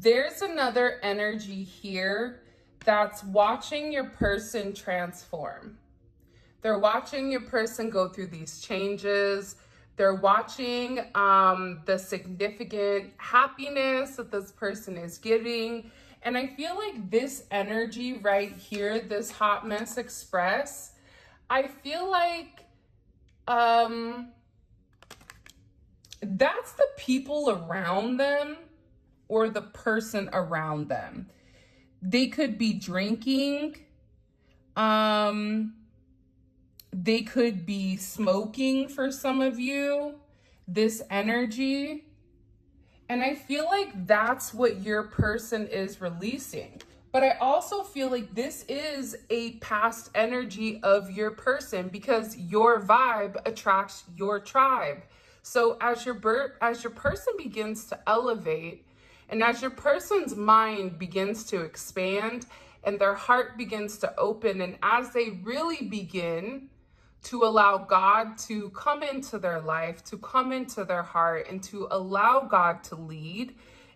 there's another energy here that's watching your person transform. They're watching your person go through these changes. They're watching the significant happiness that this person is giving. And I feel like this energy right here, this Hot Mess Express, I feel like that's the people around them or the person around them. They could be drinking. They could be smoking for some of you, this energy. And I feel like that's what your person is releasing. But I also feel like this is a past energy of your person because your vibe attracts your tribe. So as your person begins to elevate and as your person's mind begins to expand and their heart begins to open, and as they really begin to allow God to come into their life, to come into their heart, and to allow God to lead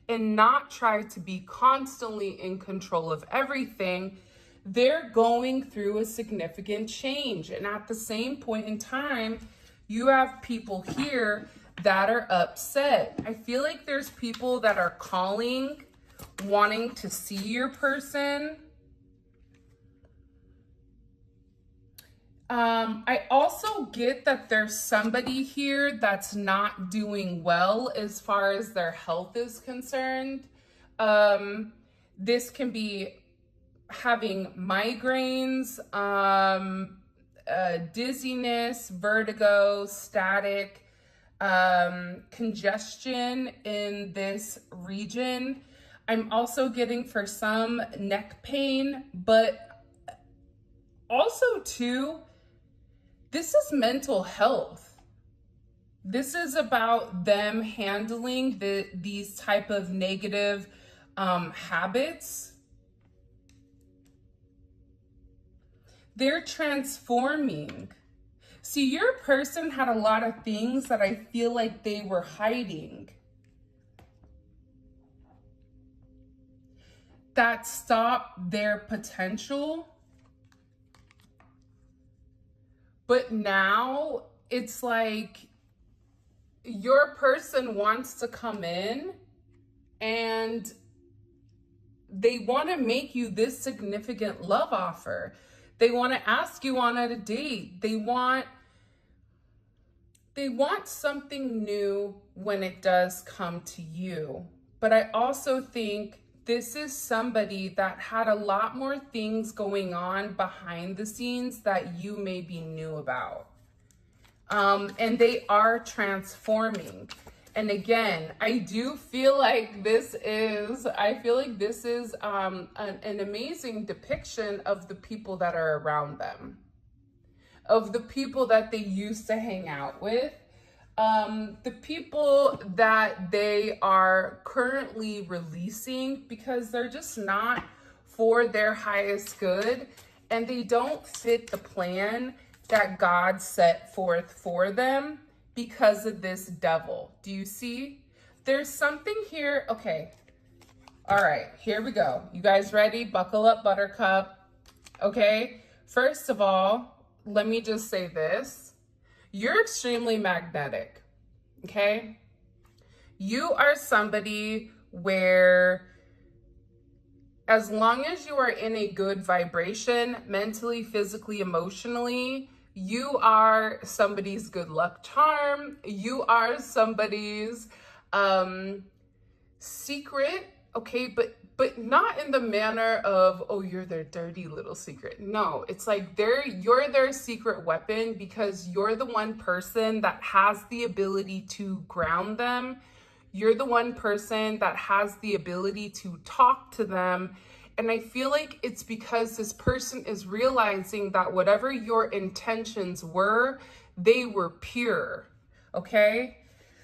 and not try to be constantly in control of everything, they're going through a significant change. And at the same point in time, you have people here that are upset. I feel like there's people that are calling, wanting to see your person. I also get that there's somebody here that's not doing well as far as their health is concerned. This can be having migraines, dizziness, vertigo, static, congestion in this region. I'm also getting for some neck pain, but also too, this is mental health. This is about them handling these type of negative habits. They're transforming. See, your person had a lot of things that I feel like they were hiding that stopped their potential. But now it's like your person wants to come in and they want to make you this significant love offer. They want to ask you on a date. They want something new when it does come to you. But I also think this is somebody that had a lot more things going on behind the scenes that you maybe knew about. And they are transforming. And again, I do feel like this is an amazing depiction of the people that are around them, of the people that they used to hang out with, the people that they are currently releasing because they're just not for their highest good and they don't fit the plan that God set forth for them because of this devil. Do you see? There's something here. Okay. All right, here we go. You guys ready? Buckle up, Buttercup. Okay. First of all, let me just say this. You're extremely magnetic, okay? You are somebody where as long as you are in a good vibration, mentally, physically, emotionally, you are somebody's good luck charm. You are somebody's secret, okay? But not in the manner of, oh, you're their dirty little secret. No, it's like you're their secret weapon because you're the one person that has the ability to ground them. You're the one person that has the ability to talk to them. And I feel like it's because this person is realizing that whatever your intentions were, they were pure, okay?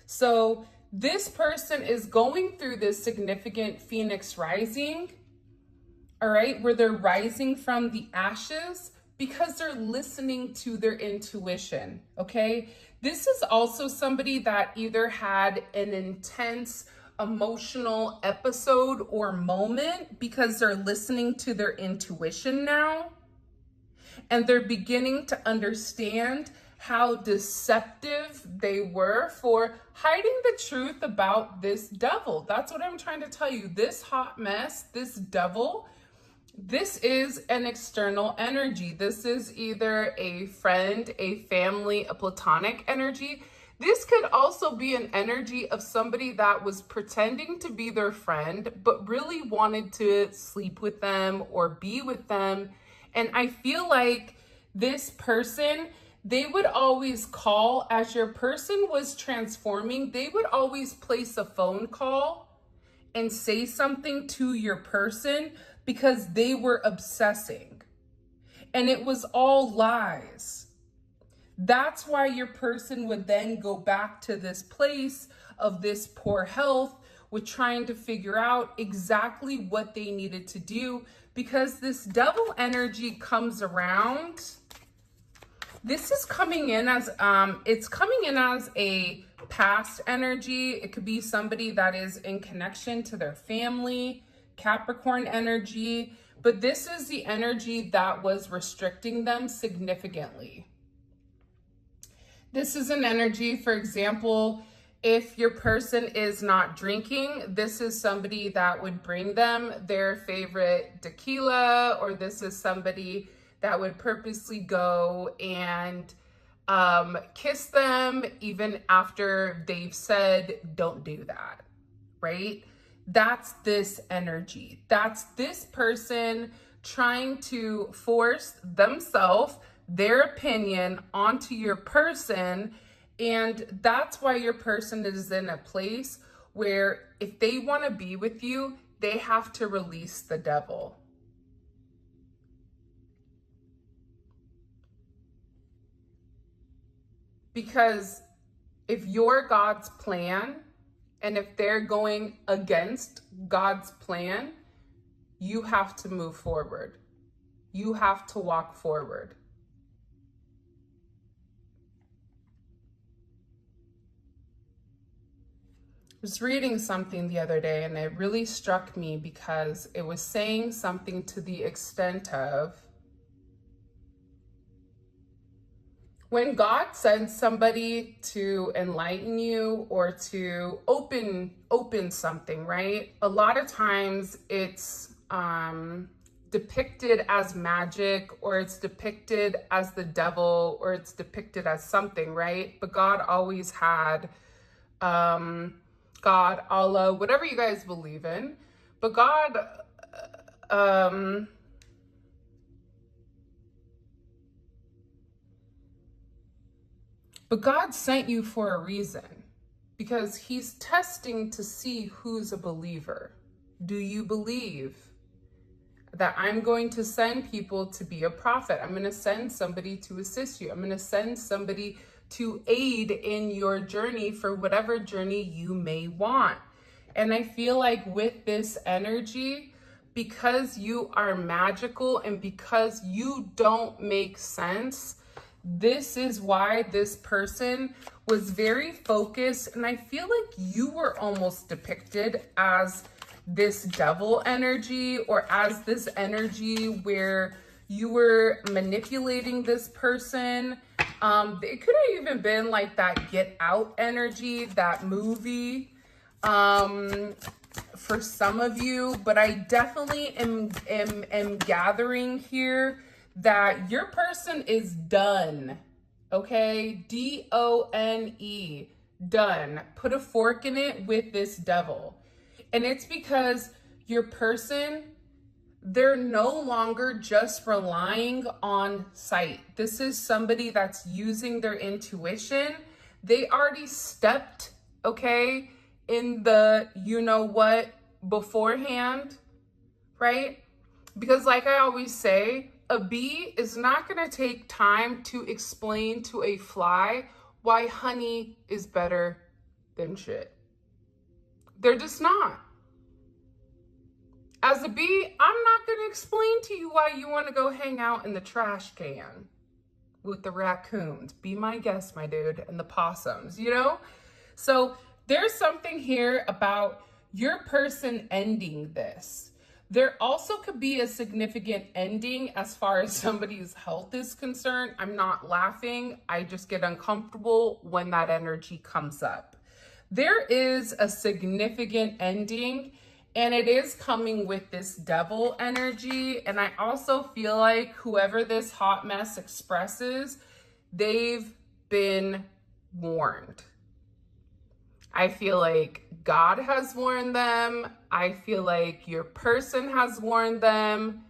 So this person is going through this significant Phoenix rising, all right, where they're rising from the ashes because they're listening to their intuition, okay? This is also somebody that either had an intense emotional episode or moment because they're listening to their intuition now. And they're beginning to understand how deceptive they were for hiding the truth about this devil. That's what I'm trying to tell you. This hot mess, this devil, this is an external energy. This is either a friend, a family, a platonic energy. This could also be an energy of somebody that was pretending to be their friend, but really wanted to sleep with them or be with them. And I feel like this person, they would always call, as your person was transforming, they would always place a phone call and say something to your person because they were obsessing. And it was all lies. That's why your person would then go back to this place of this poor health with trying to figure out exactly what they needed to do, because this devil energy comes around. This is coming in as, it's coming in as a past energy. It could be somebody that is in connection to their family, Capricorn energy, but this is the energy that was restricting them significantly. This is an energy, for example, if your person is not drinking, this is somebody that would bring them their favorite tequila, or this is somebody that would purposely go and kiss them even after they've said, don't do that, right? That's this energy. That's this person trying to force themselves, their opinion onto your person. And that's why your person is in a place where if they want to be with you, they have to release the devil. Because if you're God's plan, and if they're going against God's plan, you have to move forward. You have to walk forward. I was reading something the other day and it really struck me because it was saying something to the extent of, when God sends somebody to enlighten you or to open something, right? A lot of times it's depicted as magic, or it's depicted as the devil, or it's depicted as something, right? But God always had God, Allah, whatever you guys believe in. But God, But God sent you for a reason, because he's testing to see who's a believer. Do you believe that I'm going to send people to be a prophet? I'm going to send somebody to assist you. I'm going to send somebody to aid in your journey for whatever journey you may want. And I feel like with this energy, because you are magical and because you don't make sense, this is why this person was very focused. And I feel like you were almost depicted as this devil energy, or as this energy where you were manipulating this person. It could have even been like that Get Out energy, that movie, for some of you. But I definitely am gathering here that your person is done, okay? D-O-N-E, done. Put a fork in it with this devil. And it's because your person, they're no longer just relying on sight. This is somebody that's using their intuition. They already stepped, okay, in the you-know-what beforehand, right? Because like I always say, a bee is not going to take time to explain to a fly why honey is better than shit. They're just not. As a bee, I'm not going to explain to you why you want to go hang out in the trash can with the raccoons. Be my guest, my dude, and the possums, you know? So There's something here about your person ending this. There also could be a significant ending as far as somebody's health is concerned. I'm not laughing. I just get uncomfortable when that energy comes up. There is a significant ending, and it is coming with this devil energy. And I also feel like whoever this hot mess expresses, they've been warned. I feel like God has warned them. I feel like your person has warned them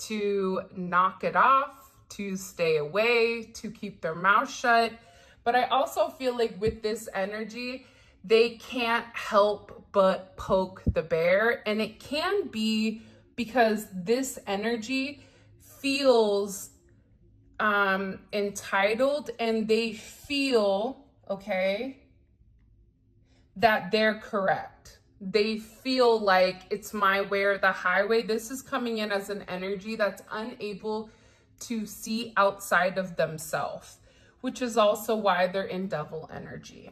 to knock it off, to stay away, to keep their mouth shut. But I also feel like with this energy, they can't help but poke the bear. And it can be because this energy feels entitled, and they feel, okay, that they're correct. They feel like it's my way or the highway. This is coming in as an energy that's unable to see outside of themselves, which is also why they're in devil energy.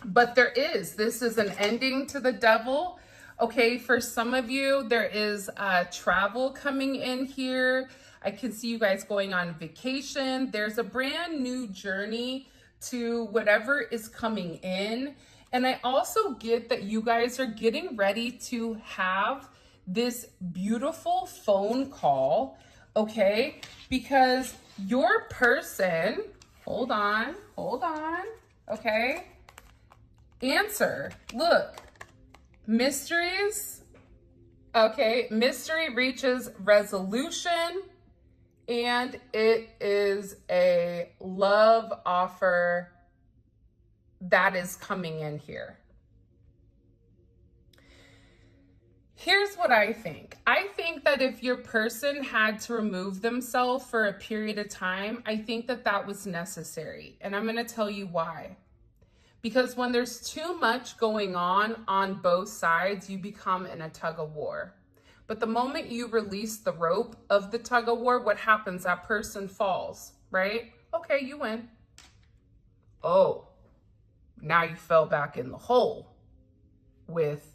But this is an ending to the devil. Okay, for some of you, there is travel coming in here. I can see you guys going on vacation. There's a brand new journey to whatever is coming in. And I also get that you guys are getting ready to have this beautiful phone call, okay? Because your person, hold on, okay? Answer, look, mysteries, okay? Mystery reaches resolution, and it is a love offer that is coming in here. Here's what I think. I think that if your person had to remove themselves for a period of time, I think that that was necessary. And I'm going to tell you why. Because when there's too much going on both sides, you become in a tug of war. But the moment you release the rope of the tug of war, what happens? That person falls, right? Okay, you win. Oh, now you fell back in the hole with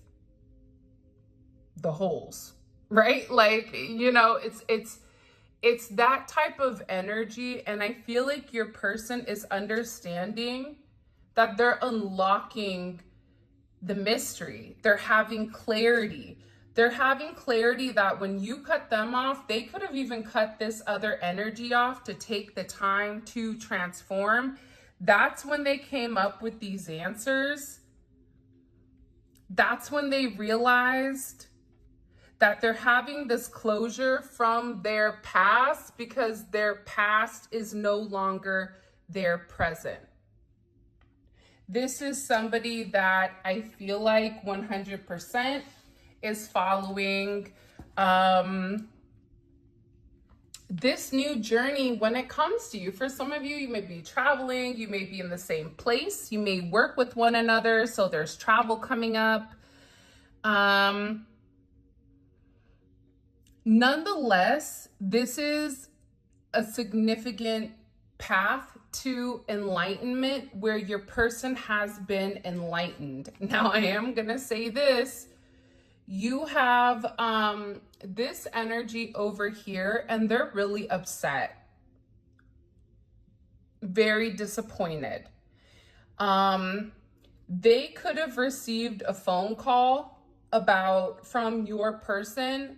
the holes, right? Like, you know, it's that type of energy. And I feel like your person is understanding that they're unlocking the mystery. They're having clarity. They're having clarity that when you cut them off, they could have even cut this other energy off to take the time to transform. That's when they came up with these answers. That's when they realized that they're having this closure from their past because their past is no longer their present. This is somebody that I feel like 100% is following this new journey when it comes to you. For some of you, you may be traveling, you may be in the same place, you may work with one another, so there's travel coming up. Nonetheless, this is a significant path to enlightenment where your person has been enlightened. Now, I am going to say this. You have this energy over here, and they're really upset, very disappointed. They could have received a phone call from your person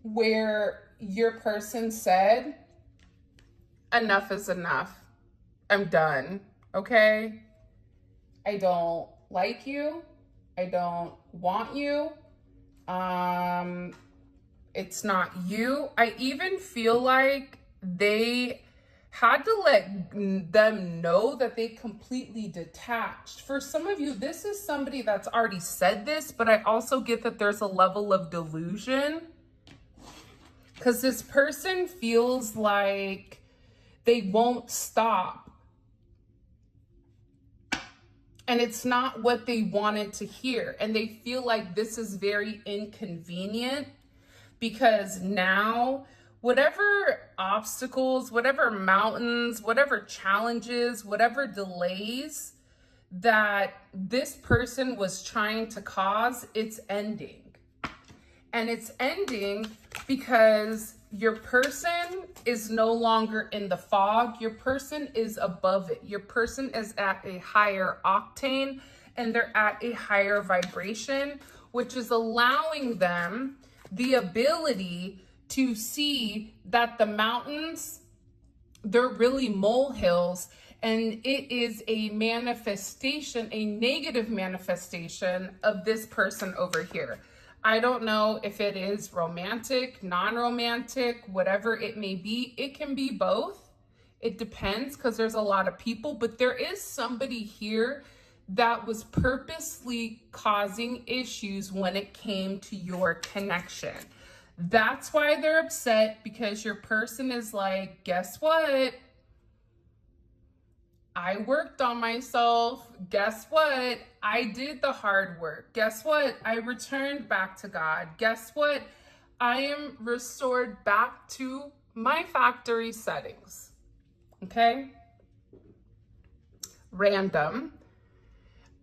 where your person said, enough is enough. I'm done, okay? I don't like you. I don't want you. It's not you. I even feel like they had to let them know that they completely detached. For some of you, this is somebody that's already said this, but I also get that there's a level of delusion because this person feels like they won't stop. And it's not what they wanted to hear. And they feel like this is very inconvenient because now whatever obstacles, whatever mountains, whatever challenges, whatever delays that this person was trying to cause, it's ending. And it's ending because your person is no longer in the fog. Your person is above it. Your person is at a higher octane and they're at a higher vibration, which is allowing them the ability to see that the mountains, they're really molehills, and it is a manifestation, a negative manifestation of this person over here. I don't know if it is romantic, non-romantic, whatever it may be. It can be both. It depends because there's a lot of people, but there is somebody here that was purposely causing issues when it came to your connection. That's why they're upset, because your person is like, guess what? I worked on myself. Guess what? I did the hard work. Guess what? I returned back to God. Guess what? I am restored back to my factory settings. Okay? Random.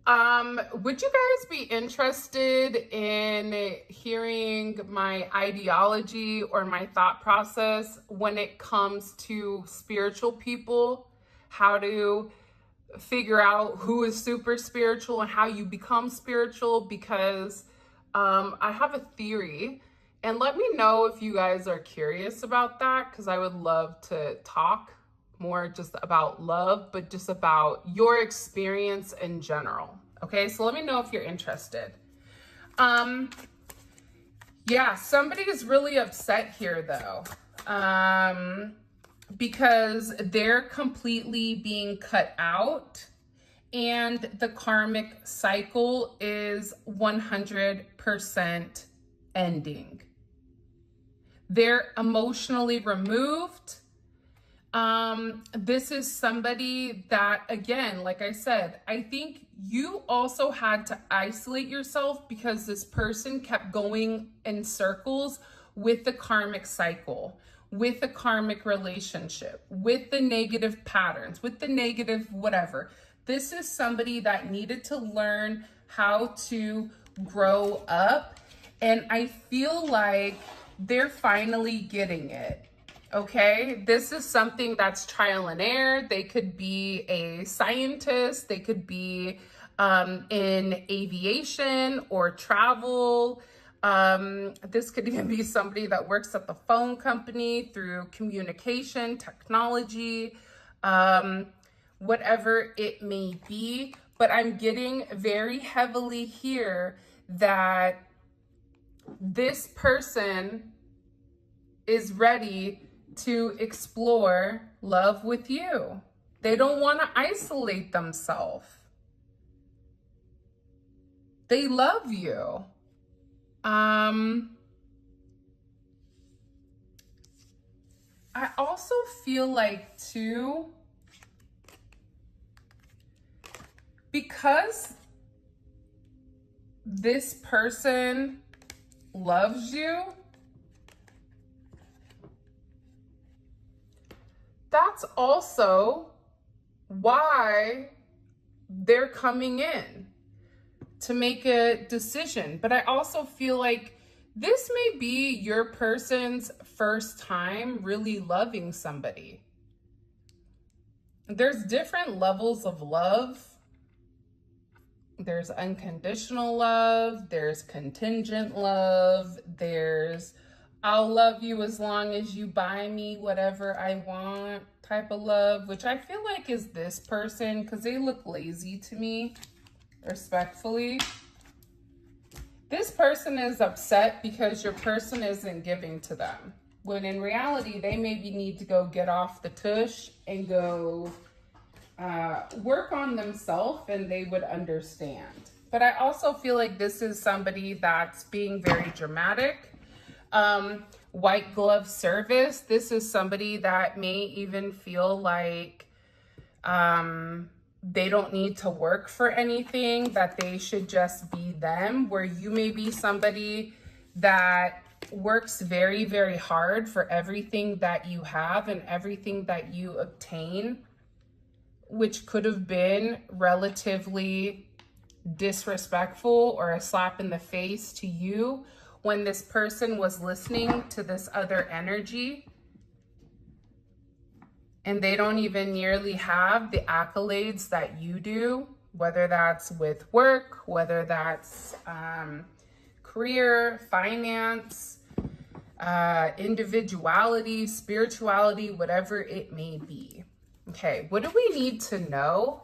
Would you guys be interested in hearing my ideology or my thought process when it comes to spiritual people? How to figure out who is super spiritual and how you become spiritual, because I have a theory, and let me know if you guys are curious about that, because I would love to talk more just about love, but just about your experience in general. Okay, so let me know if you're interested. Yeah, somebody is really upset here though. Because they're completely being cut out and the karmic cycle is 100% ending. They're emotionally removed. This is somebody that, again, like I said, I think you also had to isolate yourself because this person kept going in circles with the karmic cycle, with the karmic relationship, with the negative patterns, with the negative whatever. This is somebody that needed to learn how to grow up. And I feel like they're finally getting it. Okay, this is something that's trial and error. They could be a scientist. They could be in aviation or travel. This could even be somebody that works at the phone company through communication, technology, whatever it may be. But I'm getting very heavily here that this person is ready to explore love with you. They don't want to isolate themselves. They love you. I also feel like too, because this person loves you, that's also why they're coming in to make a decision. But I also feel like this may be your person's first time really loving somebody. There's different levels of love. There's unconditional love, there's contingent love, there's I'll love you as long as you buy me whatever I want type of love, which I feel like is this person because they look lazy to me, respectfully. This person is upset because your person isn't giving to them, when in reality, they maybe need to go get off the tush and go work on themselves, and they would understand. But I also feel like this is somebody that's being very dramatic. White glove service. This is somebody that may even feel like they don't need to work for anything, that they should just be them, where you may be somebody that works very, very hard for everything that you have and everything that you obtain, which could have been relatively disrespectful or a slap in the face to you when this person was listening to this other energy, and they don't even nearly have the accolades that you do, whether that's with work, whether that's career, finance, individuality, spirituality, whatever it may be. Okay, what do we need to know?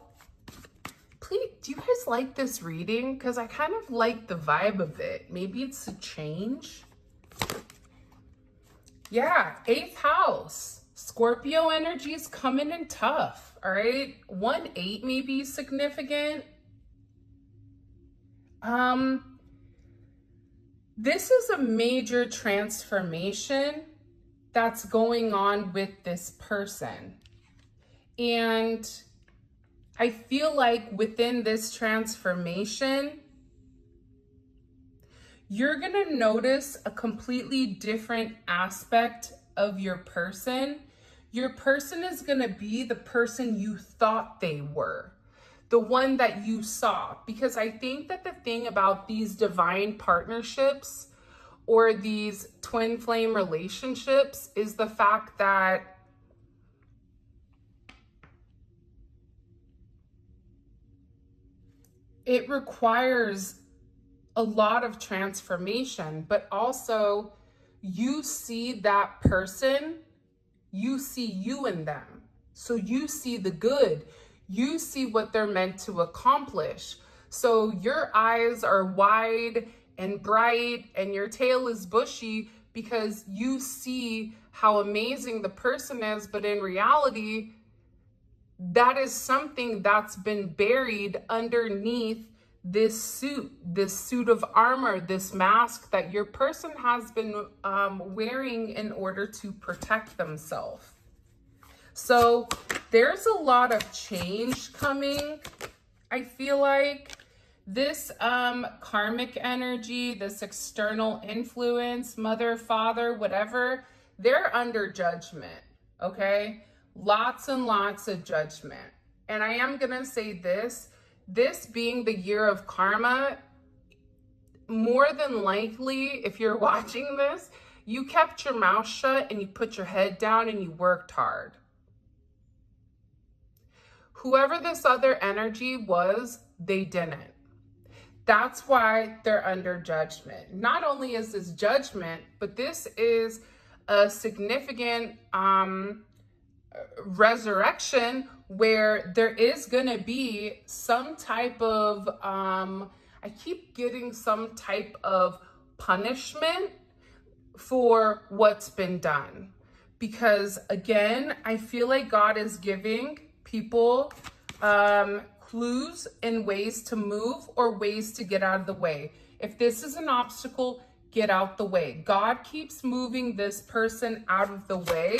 Please, do you guys like this reading? Because I kind of like the vibe of it. Maybe it's a change. Yeah, 8th house. Scorpio energy is coming in tough, all right? 1-8 may be significant. This is a major transformation that's going on with this person. And I feel like within this transformation, you're going to notice a completely different aspect of your person. Your person is going to be the person you thought they were, the one that you saw. Because I think that the thing about these divine partnerships or these twin flame relationships is the fact that it requires a lot of transformation, but also you see that person, you see you in them. So you see the good, you see what they're meant to accomplish. So your eyes are wide and bright and your tail is bushy because you see how amazing the person is, but in reality, that is something that's been buried underneath this suit of armor, this mask that your person has been wearing in order to protect themselves. So there's a lot of change coming. I feel like this karmic energy, this external influence, mother, father, whatever, they're under judgment, okay? Lots and lots of judgment. And I am gonna say this being the year of karma, more than likely, if you're watching this, you kept your mouth shut and you put your head down and you worked hard. Whoever this other energy was, they didn't. That's why they're under judgment. Not only is this judgment, but this is a significant resurrection where there is going to be some type of, I keep getting some type of punishment for what's been done. Because again, I feel like God is giving people clues and ways to move or ways to get out of the way. If this is an obstacle, get out the way. God keeps moving this person out of the way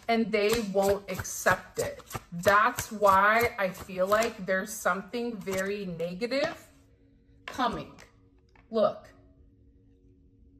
and they won't accept it. That's why I feel like there's something very negative coming. Look,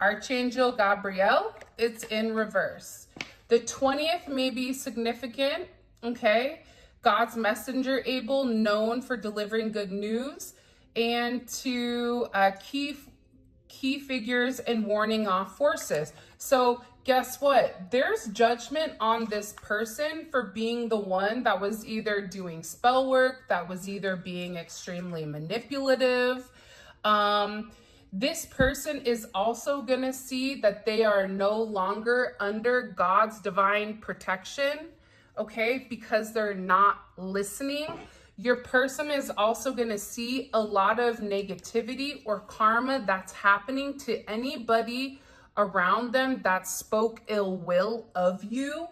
Archangel Gabriel, it's in reverse. The 20th may be significant, okay? God's messenger, Abel, known for delivering good news and to key figures and warning off forces. So guess what? There's judgment on this person for being the one that was either doing spell work, that was either being extremely manipulative. This person is also going to see that they are no longer under God's divine protection, okay, because they're not listening. Your person is also going to see a lot of negativity or karma that's happening to anybody around them that spoke ill will of you.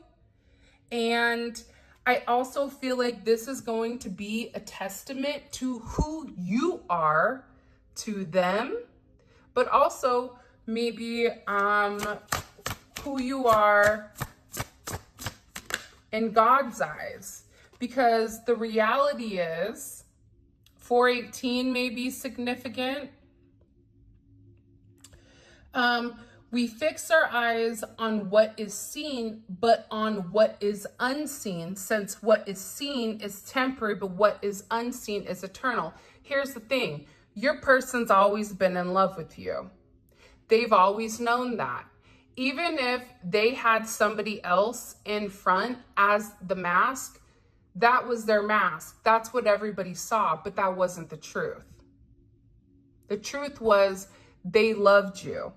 And I also feel like this is going to be a testament to who you are to them, but also maybe who you are in God's eyes. Because the reality is 418 may be significant. We fix our eyes on what is seen, but on what is unseen, since what is seen is temporary, but what is unseen is eternal. Here's the thing. Your person's always been in love with you. They've always known that. Even if they had somebody else in front as the mask, that was their mask. That's what everybody saw, but that wasn't the truth. The truth was they loved you.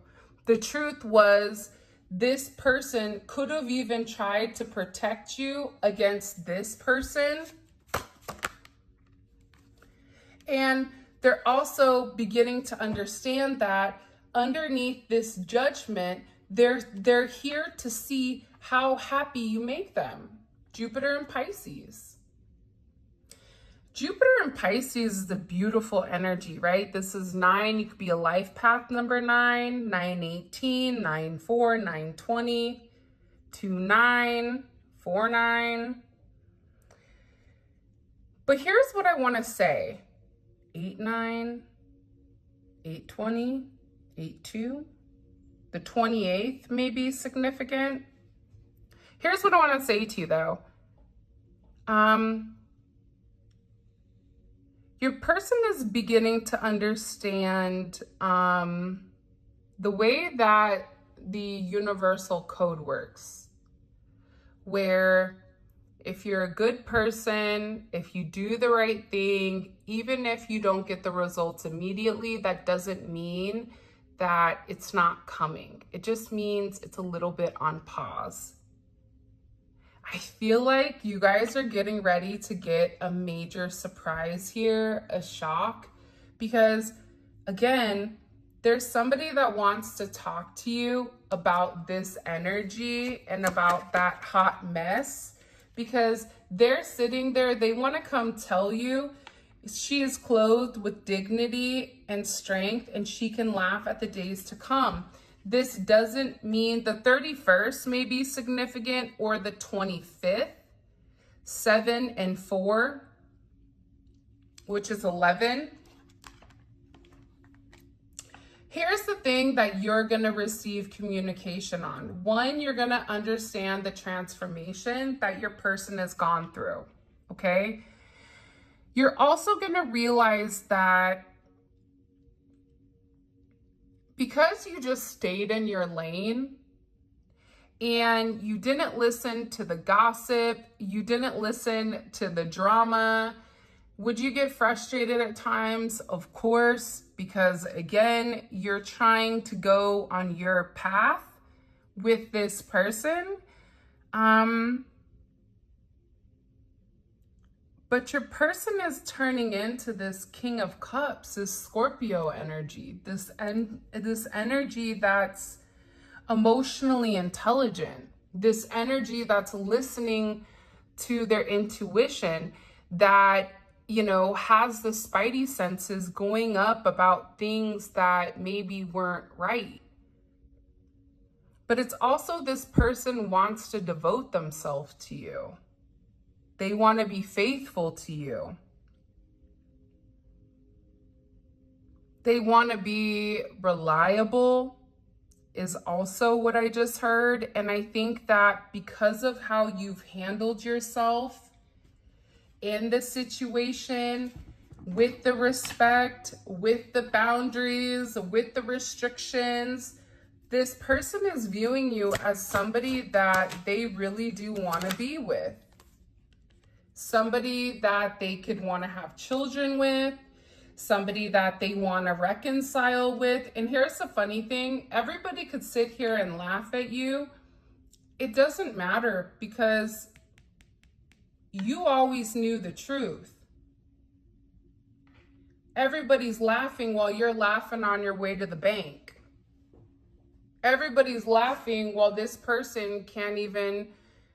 The truth was this person could have even tried to protect you against this person. And they're also beginning to understand that underneath this judgment, they're here to see how happy you make them. Jupiter and Pisces. Jupiter and Pisces is a beautiful energy, right? This is 9. You could be a life path number 9, 918, 94, 920, 29, 49. But here's what I want to say. 89, 820, 82. The 28th may be significant. Here's what I want to say to you, though. Your person is beginning to understand the way that the universal code works, where if you're a good person, if you do the right thing, even if you don't get the results immediately, that doesn't mean that it's not coming. It just means it's a little bit on pause. I feel like you guys are getting ready to get a major surprise here, a shock, because again, there's somebody that wants to talk to you about this energy and about that hot mess, because they're sitting there, they want to come tell you she is clothed with dignity and strength and she can laugh at the days to come. This doesn't mean the 31st may be significant or the 25th, 7 and 4, which is 11. Here's the thing that you're going to receive communication on. One, you're going to understand the transformation that your person has gone through, okay? You're also going to realize that because you just stayed in your lane and you didn't listen to the gossip, you didn't listen to the drama, would you get frustrated at times? Of course, because again, you're trying to go on your path with this person. But your person is turning into this King of Cups, this Scorpio energy, this energy that's emotionally intelligent, this energy that's listening to their intuition, that, you know, has the spidey senses going up about things that maybe weren't right. But it's also this person wants to devote themselves to you. They want to be faithful to you. They want to be reliable is also what I just heard. And I think that because of how you've handled yourself in the situation, with the respect, with the boundaries, with the restrictions, this person is viewing you as somebody that they really do want to be with. Somebody that they could want to have children with, somebody that they want to reconcile with. And here's the funny thing, everybody could sit here and laugh at you. It doesn't matter, because you always knew the truth. Everybody's laughing while you're laughing on your way to the bank. Everybody's laughing while this person can't even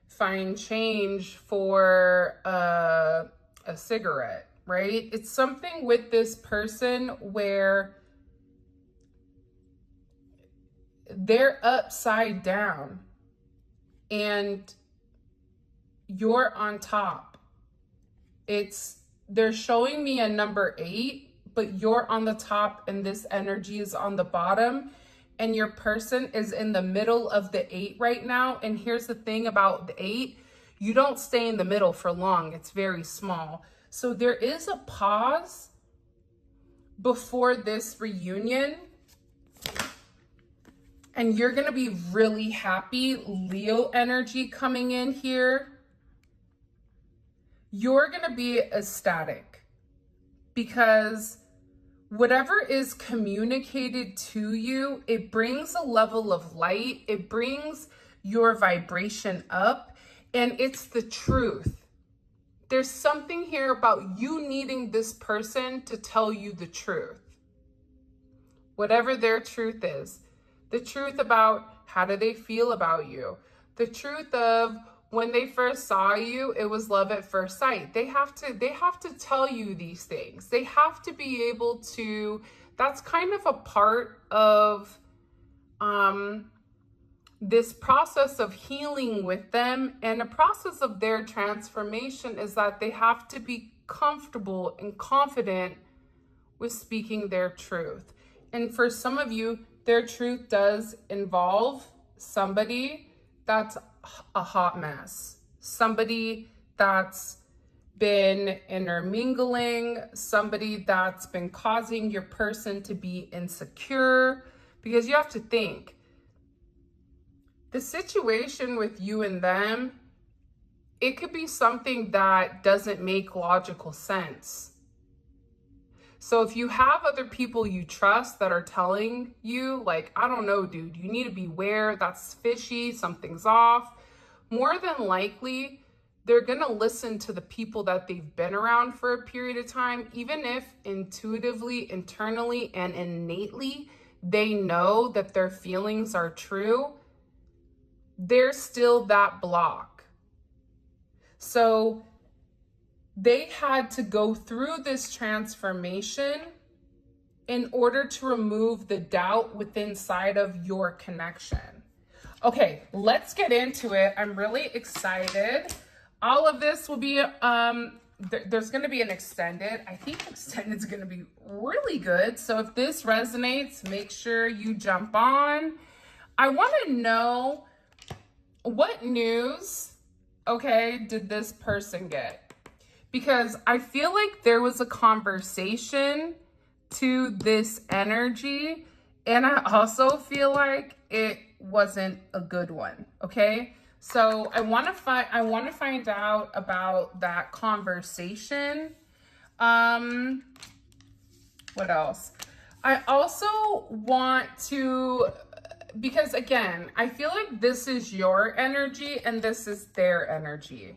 find change for a cigarette, right? It's something with this person where they're upside down and you're on top. They're showing me a number 8, but you're on the top and this energy is on the bottom. and your person is in the middle of the 8 right now. And here's the thing about the 8, you don't stay in the middle for long. It's very small. So there is a pause before this reunion, and you're going to be really happy. Leo energy coming in here. You're going to be ecstatic because whatever is communicated to you, it brings a level of light. It brings your vibration up, and it's the truth. There's something here about you needing this person to tell you the truth. Whatever their truth is. The truth about how do they feel about you. The truth of when they first saw you, it was love at first sight. They have to tell you these things. They have to be able to, that's kind of a part of this process of healing with them, and a process of their transformation is that they have to be comfortable and confident with speaking their truth. And for some of you, their truth does involve somebody that's a hot mess, somebody that's been intermingling, somebody that's been causing your person to be insecure. Because you have to think, the situation with you and them, it could be something that doesn't make logical sense. So if you have other people you trust that are telling you, like, I don't know, dude, you need to beware, that's fishy, something's off, more than likely, they're gonna listen to the people that they've been around for a period of time, even if intuitively, internally, and innately, they know that their feelings are true, there's still that block. So they had to go through this transformation in order to remove the doubt within inside of your connection. Okay, let's get into it. I'm really excited. All of this will be, there's going to be an extended. I think extended is going to be really good. So if this resonates, make sure you jump on. I want to know what news, okay, did this person get? Because I feel like there was a conversation to this energy, and I also feel like it wasn't a good one, okay? So I want to find out about that conversation. What else? I also want to, because again, I feel like this is your energy and this is their energy.